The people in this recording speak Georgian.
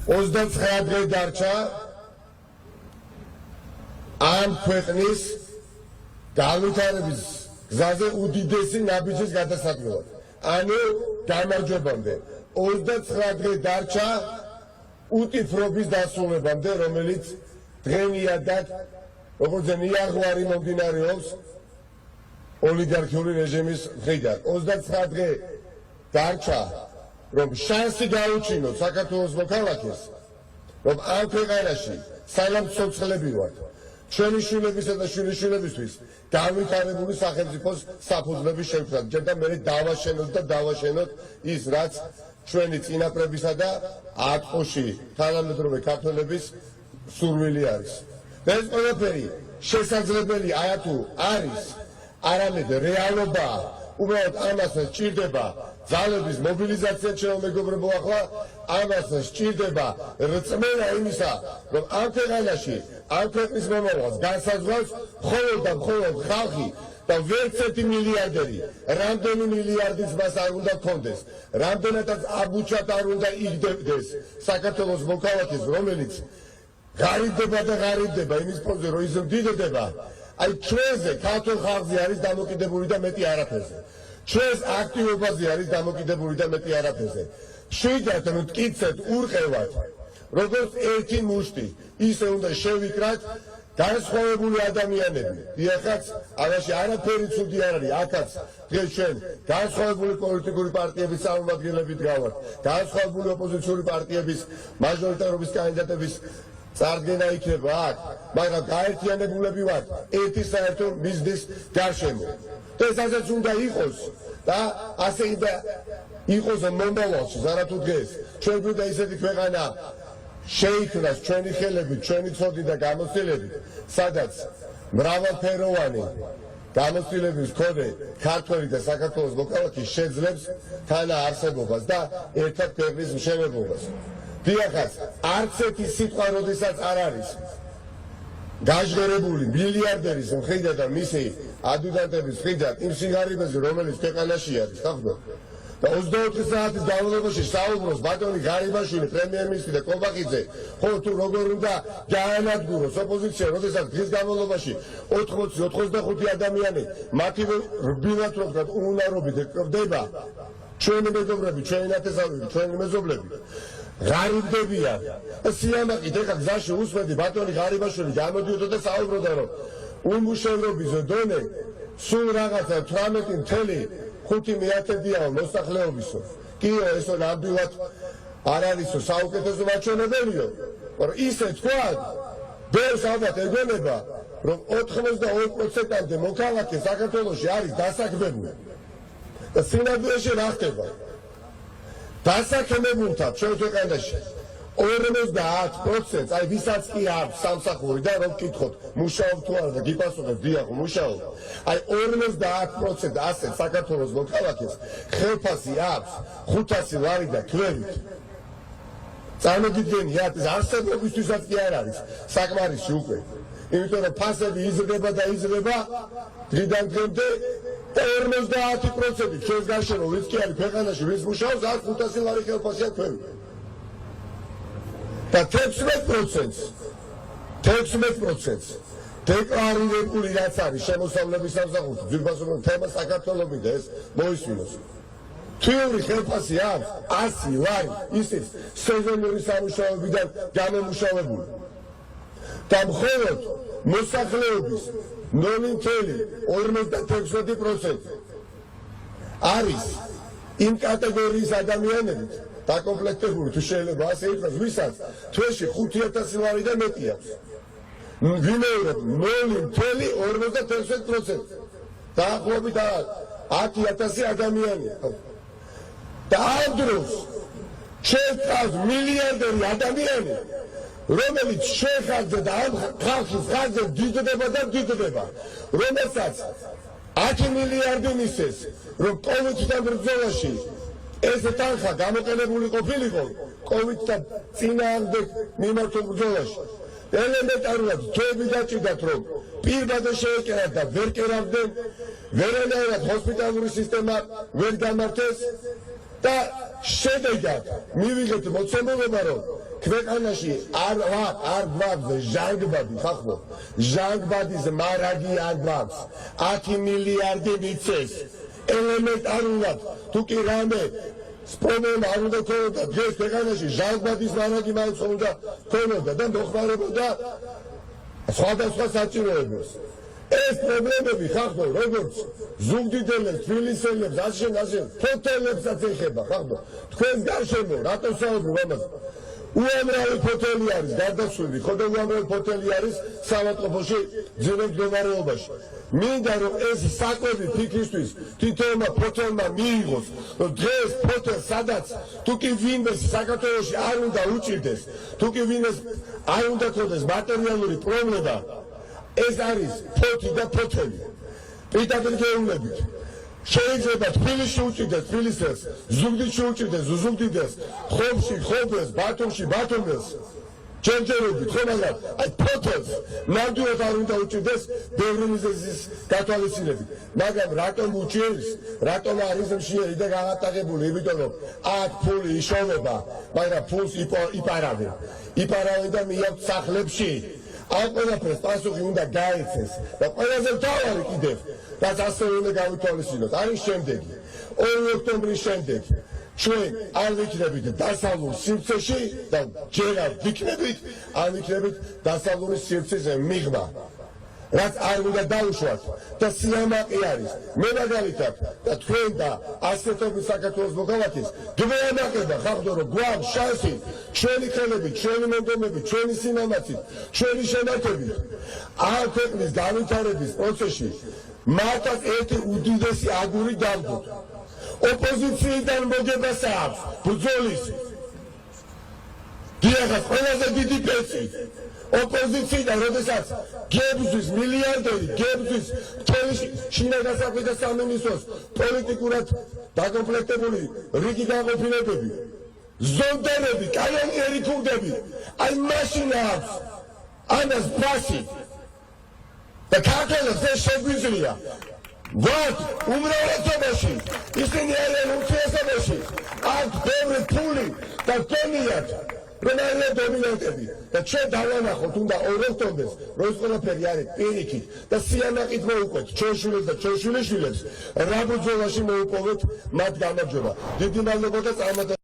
29 დღე დარჩა ამ ქვეყნის განვითარების გზაზე უდიდესი ნაბიჯის გადასატანად. ანუ გამარჯვებამდე 29 დღე დარჩა უტიფრობის დასრულებამდე, რომელიც დღენიადად როგორც ნიაღვარი მომდინარეობს ოლიგარქიული რეჟიმის მხრიდან. 29 დღე დარჩა, რომ შანსი გაუჩინოთ საქართველოს მოქალაქეს, რომ ამ ქვეყანაში სალამცოცხლები ვართ, ჩვენი შვილებისა და შვილიშვილებისთვის განვითარებული სახელმწიფოს საფუძვლები შევქმნათ. ჯერ და მერე დავაშენოთ ის, რაც ჩვენი წინაპრებისა და ატყუში თანამედროვე ქართველების სურვილი არის. და ეს ყველაფერი შესაძლებელი თუ არის, არამედ რეალობაა. უბრალოდ ამას სჭირდება ძალების მობილიზაცია, ჩემო მეგობრებო, ახლა ამას სჭირდება რწმენა იმისა, რომ ამ ქვეყანაში ამ ქვეყნის მომავალს განსაზღვრავს მხოლოდ ხალხი და ვერც ერთი მილიარდერი, რამდენი მილიარდიც მას არ უნდა გქონდეს, რამდენადაც აბუჩად არ უნდა იგდებდეს საქართველოს მოქალაქეს, რომელიც ღარიბდება იმის ფონზე, რომ იზრდება, აი ჩვენზე, ქართულ ხალხზე არის დამოკიდებული და მეტი არაფერზე. ჩვენს აქტივობაზე არის დამოკიდებული და მეტი არაფერზე. შვიდად რომ მტკიცეთ ურყევად, როგორც ერთი მუშტი, ისე უნდა შევიკრათ განსხვავებული ადამიანები. ეხაც ამაში არაფერი ცუდი არ არის. აქაც დღეს ჩვენ განსხვავებული პოლიტიკური პარტიების წარმომადგენლები დგავართ, განსხვავებული ოპოზიციური პარტიების მაჟორიტარობის კანდიდატების წარდგენა იქნება აქ, მაგრამ გაერთიანებულები ვართ ერთი საერთო მიზნის გარშემო. და ეს ასეც უნდა იყოს და ასე უნდა იყოს მომავალში, არათუ დღეს. ჩვენ გვინდა ისეთი ქვეყანა შეიქმნას ჩვენი ხელებით, ჩვენი ცოდით და გამოცდილებით, სადაც მრავალფეროვანი გამოცდილების მქონე ქართველი და საქართველოს მოქალაქე შეძლებს თანაარსებობას და ერთად ქვეყნის მშენებლობას. დიახაც, არც ერთი სიტყვა როდესაც არ არის გაჟღერებული მილიარდერის მხრიდან და მისი ადიუტანტების მხრიდან იმ სიღარიბეზე, რომელიც ქვეყანაში არის, ხახდო. და 24 საათის განმავლობაში საუბრობს ბატონი ღარიბაშვილი, პრემიერ-მინისტრი და კობახიძე, ხო თუ როგორ უნდა გაანადგუროს ოპოზიცია, როდესაც დღის განმავლობაში 80-85 ადამიანი მათივე რბილად რო ვთქვათ, უნარობით ეკრიბდება, ჩვენი მეგობრები, ჩვენი ნათესავები, ჩვენი მეზობლები ღარიბდებიან. სიამაყით ეხლა გზაში უსმენდი ბატონი ღარიბაშვილი გამოდიოდა და საუბრობდა, რომ უმუშევრობის დონე სულ რაღაცა 18,5 მოსახლეობისო. კიო, ესო ნამდვილად არ არისო საუკეთესო მაჩვენებელიო, მაგრამ ისე თქვათ, ბევრს ალბათ ეგონება, რომ 82%-მდე მოქალაქე საქართველოში არის დასაქმებული. და სინამდვილეში რა ხდება? დასაქმებულთა ჩვენ ქვეყანაში 50%, აი ვისაც კი აქვს სამსახური და რომ გკითხოთ, მუშაობ თუ არა და გიპასუხებს, დიახ, მუშაობ. აი 50% ასე საქართველოს მოქალაქეს ხელფასი აქვს 500 ლარი და ქვევით. წარმოგიდგენიათ, ეს არსებობისთვისაც კი არ არის საკმარისი უკვე. იმიტომ რომ ფასები იზრდება და იზრდება დღიდან დღემდე და 50% ჩვენს გარშემო ვინც კი არის ქვეყანაში, ვინც მუშაობს, აქვს 500 ლარი ხელფასია ქვევით. და 16% დეკლარირებული რაც არის შემოსავლების სამსახურში, ძვირფასობრივი თემა საქართველოსი და ეს მოისმინოს. თვიური ხელფასი აქვს 100 ლარი, ისიც სეზონური სამუშაოებიდან გამომუშავებული. და მხოლოდ მოსახლეობის 0,56% არის იმ კატეგორიის ადამიანებით დაკომპლექტებული, თუ შეიძლება ასე ითქვას, ვისაც თვეში 5,000 ლარი და მეტი აქვს. ვიმეორებ 0,56%. დაახლოებით 10,000 ადამიანია. და ამ დროს შეწყავს მილიარდერი ადამიანი, რომელიც შეხარჯა და ამ ხალხის ხარჯზე დიდდება და დიდდება, რომელსაც 10 მილიარდი მისცეს, რომ კოვიდთან ბრძოლაში ეს თანხა გამოყენებული ყოფილიყო კოვიდთან წინააღმდეგ მიმართულ ბრძოლაში. ელემენტარულად თვეები დაჭიდათ, რომ პირბადე შეეკერათ და ვერ კერავდნენ, ვერანაირად ჰოსპიტალური სისტემა ვერ გამართეს და შედეგად მივიღეთ მოცემულობა, რომ ქვეყანაში არ გვაქვს ჟანგბადი, ხახო. ჟანგბადის მარაგი არ გვაქვს. 10 მილიარდი მიცეს. ელემენტარულად თუ კი რამე პრობლემა არ უნდა ქონოდა დღეს ქვეყანაში ჟანგბადის მარაგი მაინც უნდა ქონოდა და მოხმარებოდა სხვადასხვა საჭიროებებს. ეს პრობლემები ხახო როგორც ზუგდიდელებს, თბილისელებს, ასე ფოთელებსაც ეხება ხახო. თქვენს გარშემო რატო საუბრობ ამაზე? უამრავი ფოთელი არის გარდაცვლილი, ხო და უამრავი ფოთელი არის სამართლობაში ძირითად მდგომარეობაში. მინდა რომ ეს საკვები ფიქრისთვის თითოეულმა ფოთელმა მიიღოს, რომ დღეს ფოთელს სადაც თუ კი ვინმეს საქართველოში არ უნდა უჭირდეს, თუ კი ვინმეს არ უნდა ქონდეს მატერიალური პრობლემა, ეს არის ფოთი და ფოთელი. პირდაპირ გეუბნებით. შეიძლება თბილისში უჭირდეს თბილისელს, ზუგდიდში უჭირდეს ზუგდიდელს, ხობში ხობელს, ბათუმში ბათუმელს. ჯერჯერობით, ხო მაგრამ აი ფოთელს ნამდვილად არ უნდა უჭირდეს ბევრი მიზეზის გათვალისწინებით. მაგრამ რატომ უჭირს? რატომ არის მშიერი და გაღატაღებული? იმიტომ რომ აქ ფული იშოვება, მაგრამ ფულს იპარავენ. იპარავენ და მიაქვთ სახლებში. ამ ყველაფერს პასუხი უნდა გაეცეს და ყველაზე მთავარი კიდევ რაც ასევე უნდა გავითვალისწინოთ არის შემდეგი 2 ოქტომბრის შემდეგ ჩვენ არ ვიქნებით დასავლურ სივრცეში და ჯერ არ ვიქნებით არ ვიქნებით დასავლური სივრცეზე მიღმა რაც არ უნდა დაუშვათ და სიამაყე არის მე მაგალითად და თქვენ და ასეთობის საქართველოს მოქალაქეს გვეანაკება ხახდო რომ გვაქვს შანსი ჩვენი ხელებით, ჩვენი მოგონებით, ჩვენი სინამაცით, ჩვენი შემართებით ამ ქვეყნის განვითარების პროცესში მართლაც ერთი უდიდესი აგური დავდოთ. ოპოზიციიდან მოგებას აქვს ბრძოლის დიახაც ყველაზე დიდი პეცი ოპოზიციიდან როდესაც გებზვის მილიარდერი გებზვის მთელი შინაგანსაქმეთა სამინისტროს პოლიტიკურად დაკომპლექტებული რიგი განყოფილებები ზონდერები, კანონიერი ქურდები, აი მაშინ აქვს ამას ფასი და ქართველებს ეს შეგვიძლია ვართ უმრავლესობაში ისინი არიან უმცირესობაში აქვთ ბევრი ფული და გონიათ რომ არიან დომინანტები და ჩვენ დავანახოთ უნდა 2 ოქტომბერს რომ ეს ყველაფერი არის პირიქით და სიამაყით მოუყვეთ ჩვენ შვილებს და ჩვენ შვილიშვილებს რა ბრძოლაში მოუპოვეთ მათ გამარჯვება. დიდი მადლობა და წარმატება.